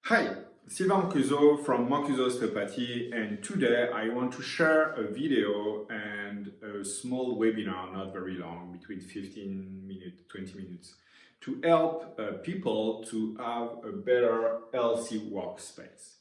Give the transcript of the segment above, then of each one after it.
Hi, Sylvain Mancuso from Mancuso Osteopathy, and today I want to share a video and a small webinar, not very long, between 15 minutes, 20 minutes, to help people to have a better healthy workspace.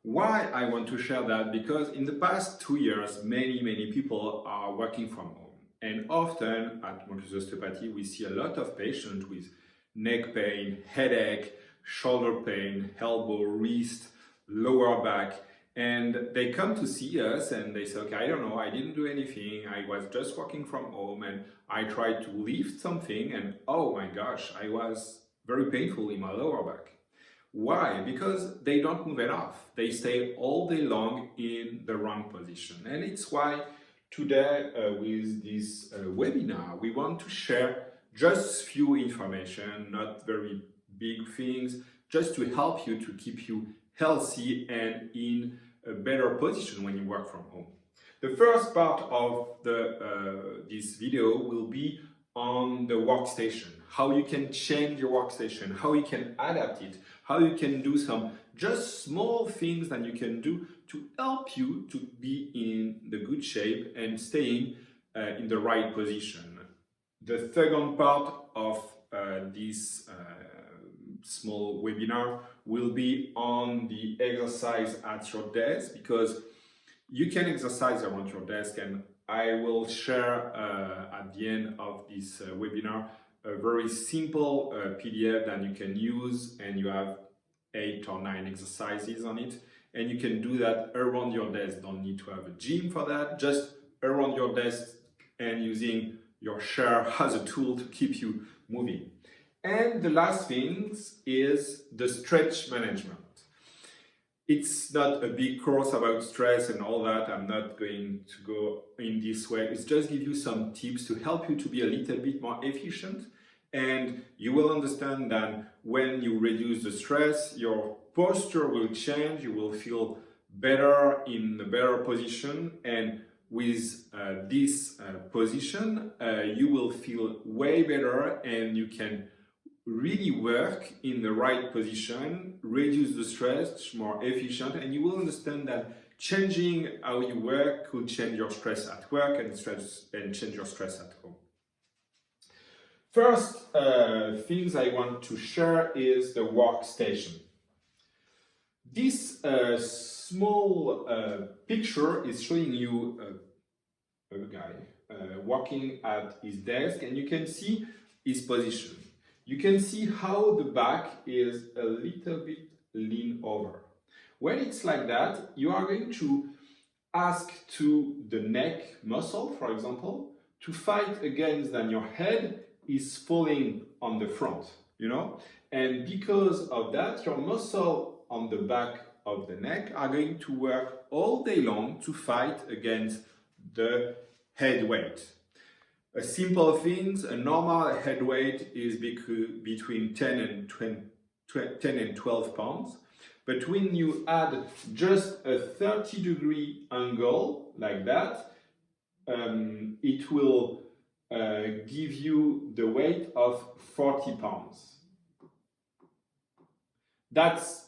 Why I want to share that? Because in the past 2 years, many people are working from home. And often at Mancuso Osteopathy, we see a lot of patients with neck pain, headache, shoulder pain, elbow, wrist, lower back, and they come to see us and they say, okay, I don't know, I didn't do anything, I was just working from home and I tried to lift something and oh my gosh, I was very painful in my lower back. Why? Because they don't move enough. They stay all day long in the wrong position. And it's why today with this webinar, we want to share just few information, not very big things, just to help you to keep you healthy and in a better position when you work from home. The first part of this video will be on the workstation, how you can change your workstation, how you can adapt it, how you can do some just small things that you can do to help you to be in the good shape and staying in the right position. The second part of this small webinar will be on the exercise at your desk, because you can exercise around your desk, and I will share at the end of this webinar a very simple PDF that you can use, and you have 8 or 9 exercises on it, and you can do that around your desk. Don't need to have a gym for that, just around your desk and using your chair as a tool to keep you moving. And the last thing is the stretch management. It's not a big course about stress and all that. I'm not going to go in this way. It's just give you some tips to help you to be a little bit more efficient. And you will understand that when you reduce the stress, your posture will change. You will feel better in a better position. And with this position, you will feel way better, and you can really work in the right position, reduce the stress, more efficient, and you will understand that changing how you work could change your stress at work and change your stress at home. First things I want to share is the workstation. This small picture is showing you a guy working at his desk, and you can see his position. You can see how the back is a little bit lean over. When it's like that, you are going to ask to the neck muscle, for example, to fight against that your head is falling on the front, and because of that, your muscle on the back of the neck are going to work all day long to fight against the head weight. A simple things, a normal head weight is between 10 and 12 pounds. But when you add just a 30-degree angle like that, it will give you the weight of 40 pounds. That's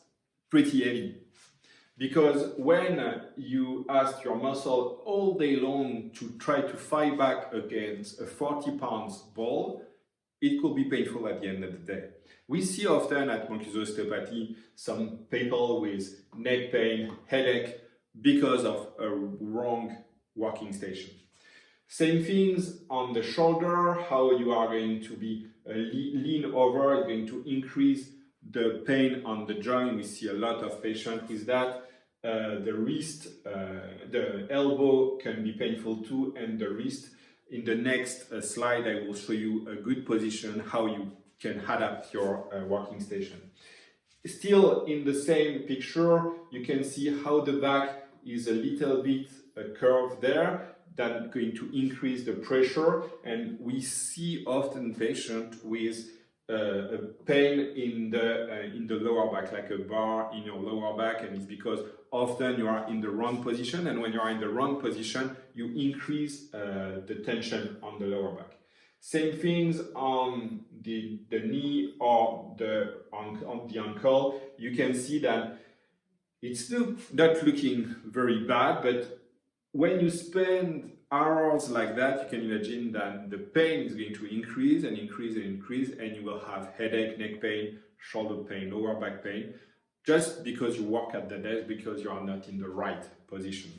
pretty heavy. Because when you ask your muscle all day long to try to fight back against a 40 pounds ball, it could be painful at the end of the day. We see often at Mancuso Osteopathy some people with neck pain, headache, because of a wrong walking station. Same things on the shoulder, how you are going to be lean over, is going to increase the pain on the joint. We see a lot of patients with that. The wrist, the elbow can be painful too, and the wrist. In the next slide, I will show you a good position, how you can adapt your walking station. Still in the same picture, you can see how the back is a little bit curved there. That's going to increase the pressure, and we see often patients with a pain in the lower back, like a bar in your lower back, and it's because often you are in the wrong position, and when you are in the wrong position, you increase the tension on the lower back. Same things on the knee or on the ankle. You can see that it's still not looking very bad, but when you spend hours like that, you can imagine that the pain is going to increase and increase and increase, and you will have headache, neck pain, shoulder pain, lower back pain, just because you work at the desk, because you are not in the right position.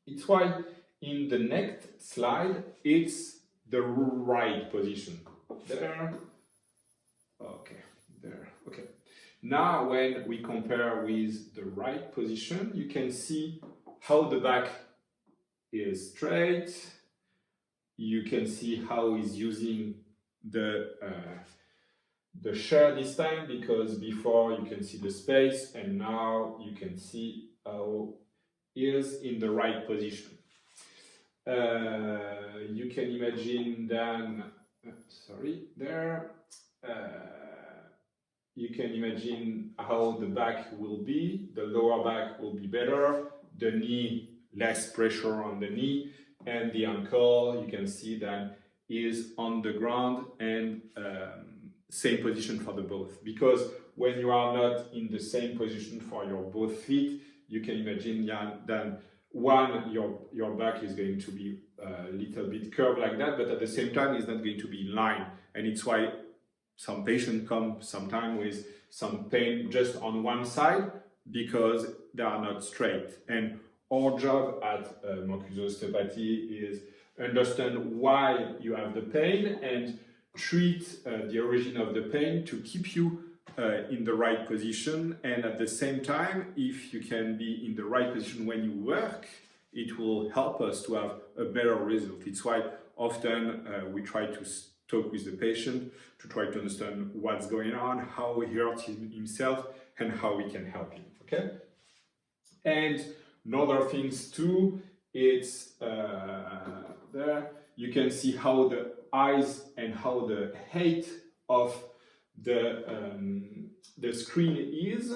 It's why in the next slide, it's the right position. There. Okay, there. Okay. Now, when we compare with the right position, you can see how the back is straight. You can see how he's using the chair this time, because before you can see the space, and now you can see how he is in the right position. You can imagine then, you can imagine how the back will be. The lower back will be better, the knee, less pressure on the knee, and the ankle, you can see that is on the ground, and same position for the both. Because when you are not in the same position for your both feet, you can imagine that one, your back is going to be a little bit curved like that, but at the same time, it's not going to be in line. And it's why some patients come sometimes with some pain just on one side because they are not straight. And our job at Mancuso Osteopathy is understand why you have the pain and treat the origin of the pain to keep you in the right position. And at the same time, if you can be in the right position when you work, it will help us to have a better result. It's why often we try to talk with the patient to try to understand what's going on, how he hurts himself, and how we can help him, okay? And another things too, it's there. You can see how the eyes and how the height of the screen is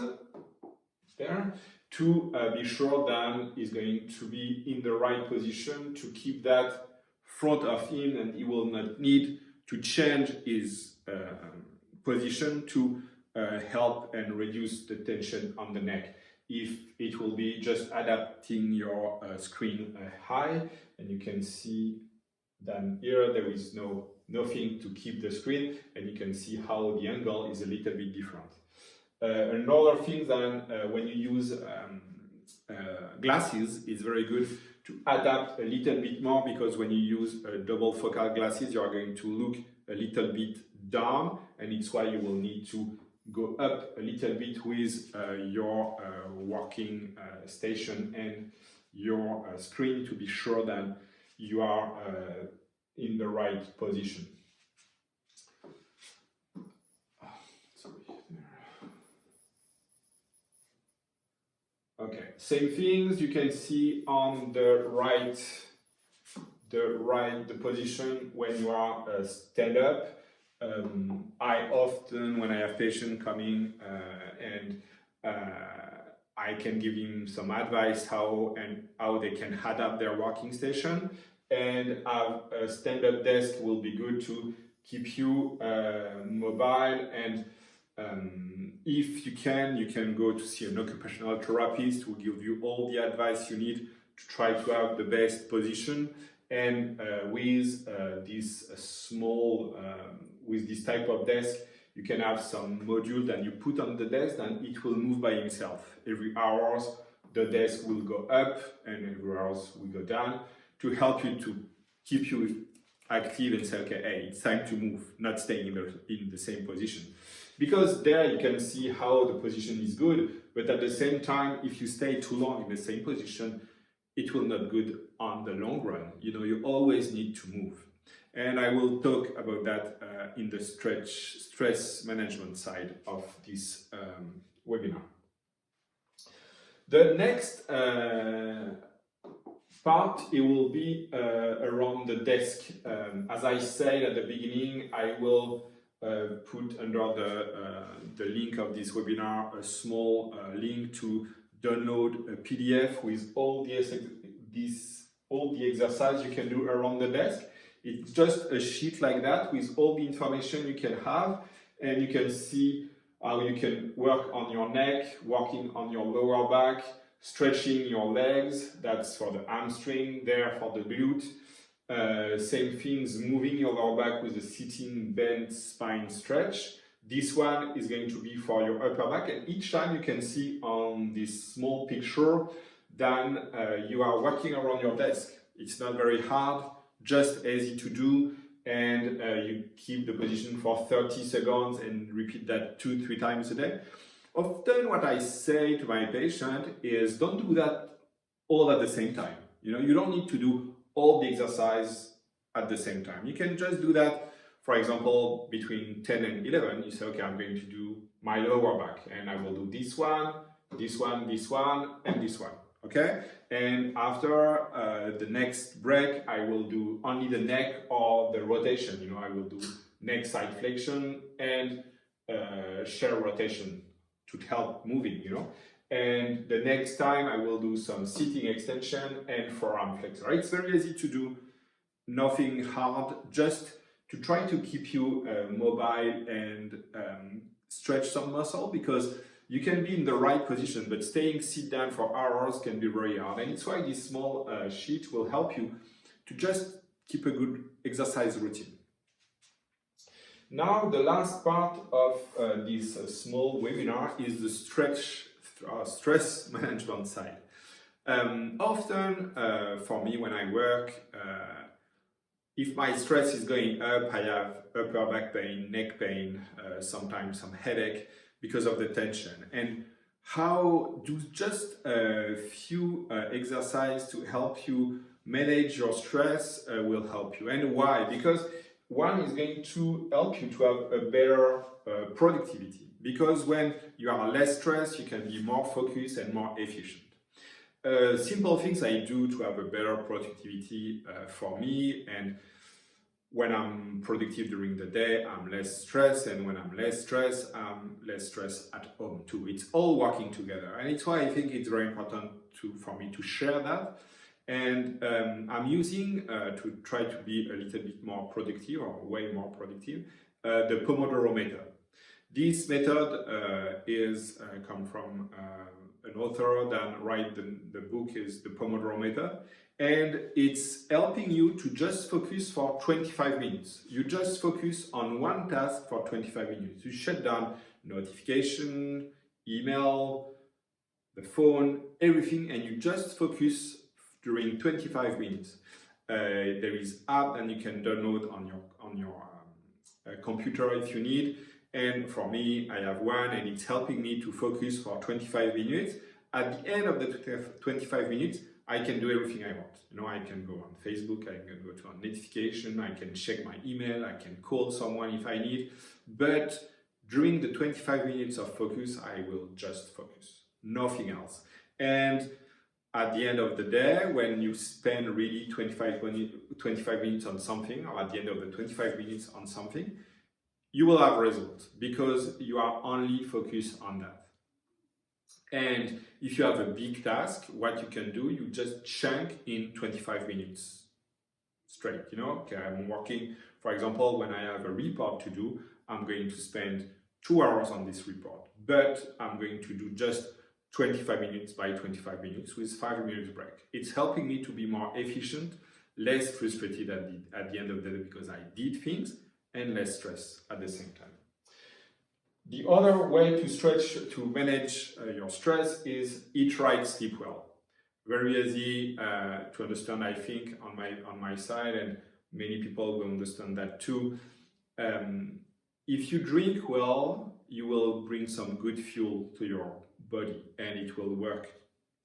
there, to be sure that he's going to be in the right position to keep that front of him, and he will not need to change his position to help and reduce the tension on the neck. If it will be just adapting your screen high, and you can see that here there is nothing to keep the screen, and you can see how the angle is a little bit different. Another thing that when you use glasses, it's very good to adapt a little bit more, because when you use double focal glasses, you are going to look a little bit down, and it's why you will need to go up a little bit with your working station and your screen to be sure that you are in the right position. Okay, same things you can see on the position when you are stand up. I often, when I have patients coming and I can give him some advice how they can adapt their working station, and a stand-up desk will be good to keep you mobile. And if you can go to see an occupational therapist who will give you all the advice you need to try to have the best position. And with this small, with this type of desk, you can have some module that you put on the desk, and it will move by itself. Every hour, the desk will go up, and every hour will go down, to help you to keep you active and say, okay, hey, it's time to move, not staying in the same position. Because there you can see how the position is good, but at the same time, if you stay too long in the same position, it will not be good on the long run. You know, you always need to move. And I will talk about that in the stress management side of this webinar. The next part, it will be around the desk. As I said at the beginning, I will put under the link of this webinar a small link to download a PDF with all the exercises you can do around the desk. It's just a sheet like that with all the information you can have, and you can see how you can work on your neck, working on your lower back, stretching your legs, that's for the hamstring, there for the glute. Same things, moving your lower back with a sitting bent spine stretch. This one is going to be for your upper back, and each time you can see on this small picture that you are working around your desk. It's not very hard, just easy to do, and you keep the position for 30 seconds and repeat that 2-3 times a day. Often what I say to my patient is don't do that all at the same time. You don't need to do all the exercise at the same time. You can just do that, for example, between 10 and 11. You say, okay, I'm going to do my lower back, and I will do this one, this one, this one, and this one. Okay, and after the next break, I will do only the neck or the rotation. I will do neck side flexion and share rotation to help moving. And the next time I will do some sitting extension and forearm flexor. It's very easy to do, nothing hard, just to try to keep you mobile and stretch some muscle, because you can be in the right position, but staying sit down for hours can be very hard. And it's why this small sheet will help you to just keep a good exercise routine. Now, the last part of this small webinar is the stress management side. Often, for me, when I work, if my stress is going up, I have upper back pain, neck pain, sometimes some headache, because of the tension. And how do just a few exercises to help you manage your stress will help you. And why? Because one is going to help you to have a better productivity. Because when you are less stressed, you can be more focused and more efficient. Simple things I do to have a better productivity for me, and when I'm productive during the day, I'm less stressed, and when I'm less stressed at home too. It's all working together, and it's why I think it's very important for me to share that. And I'm using, to try to be a little bit more productive, or way more productive, the Pomodoro method. This method is come from an author that wrote the book is the Pomodoro method. And it's helping you to just focus for 25 minutes. You just focus on one task for 25 minutes. You shut down notification, email, the phone, everything, and you just focus during 25 minutes. There is app and you can download on your computer if you need. And for me, I have one, and it's helping me to focus for 25 minutes. At the end of the 25 minutes, I can do everything I want. I can go on Facebook, I can go to a notification, I can check my email, I can call someone if I need. But during the 25 minutes of focus, I will just focus, nothing else. And at the end of the day, when you spend really 25 minutes on something, or at the end of the 25 minutes on something, you will have results because you are only focused on that. And if you have a big task, what you can do, you just chunk in 25 minutes straight. Okay, I'm working, for example, when I have a report to do, I'm going to spend 2 hours on this report, but I'm going to do just 25 minutes by 25 minutes with 5 minutes break. It's helping me to be more efficient, less frustrated at the end of the day because I did things, and less stress at the same time. The other way to manage your stress is eat right, sleep well. Very easy to understand, I think, on my side, and many people will understand that too. If you drink well, you will bring some good fuel to your body, and it will work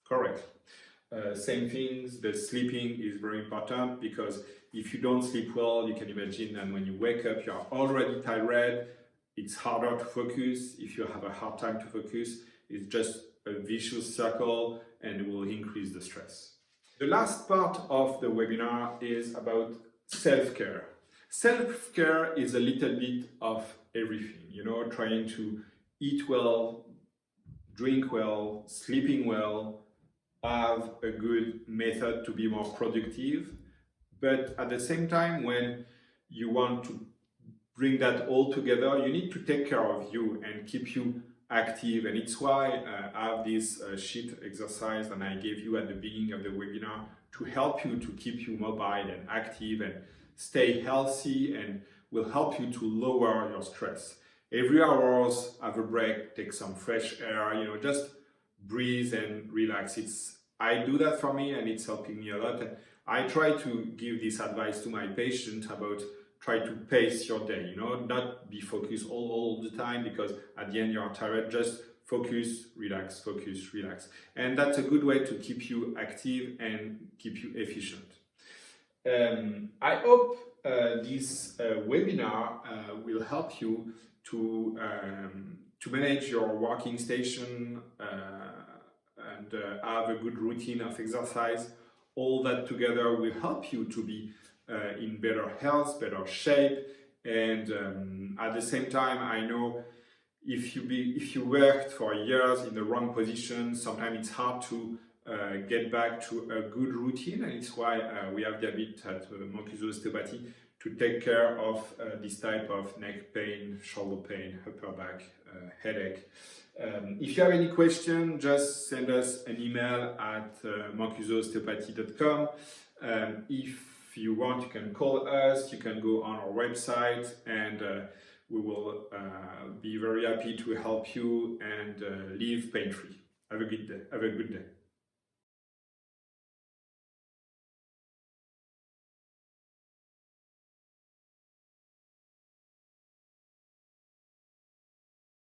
correctly. Same things, the sleeping is very important, because if you don't sleep well, you can imagine that when you wake up, you are already tired. It's harder to focus. If you have a hard time to focus, it's just a vicious circle and it will increase the stress. The last part of the webinar is about self-care. Self-care is a little bit of everything, trying to eat well, drink well, sleeping well, have a good method to be more productive, But at the same time, when you want to bring that all together, you need to take care of you and keep you active. And it's why I have this sheet exercise that I gave you at the beginning of the webinar to help you to keep you mobile and active and stay healthy, and will help you to lower your stress. Every hours, have a break, take some fresh air, just breathe and relax. I do that for me, and it's helping me a lot. And I try to give this advice to my patient about try to pace your day, not be focused all the time, because at the end you're tired. Just focus, relax, and that's a good way to keep you active and keep you efficient. I hope this webinar will help you to manage your working station and have a good routine of exercise. All that together will help you to be in better health, better shape, and at the same time, I know if you worked for years in the wrong position, sometimes it's hard to get back to a good routine, and it's why we have the habit at Mancuso Osteopathy to take care of this type of neck pain, shoulder pain, upper back, headache. If you have any question, just send us an email at mancusosteopathy.com. If you want, you can call us, you can go on our website, and we will be very happy to help you and live pain-free. Have a good day.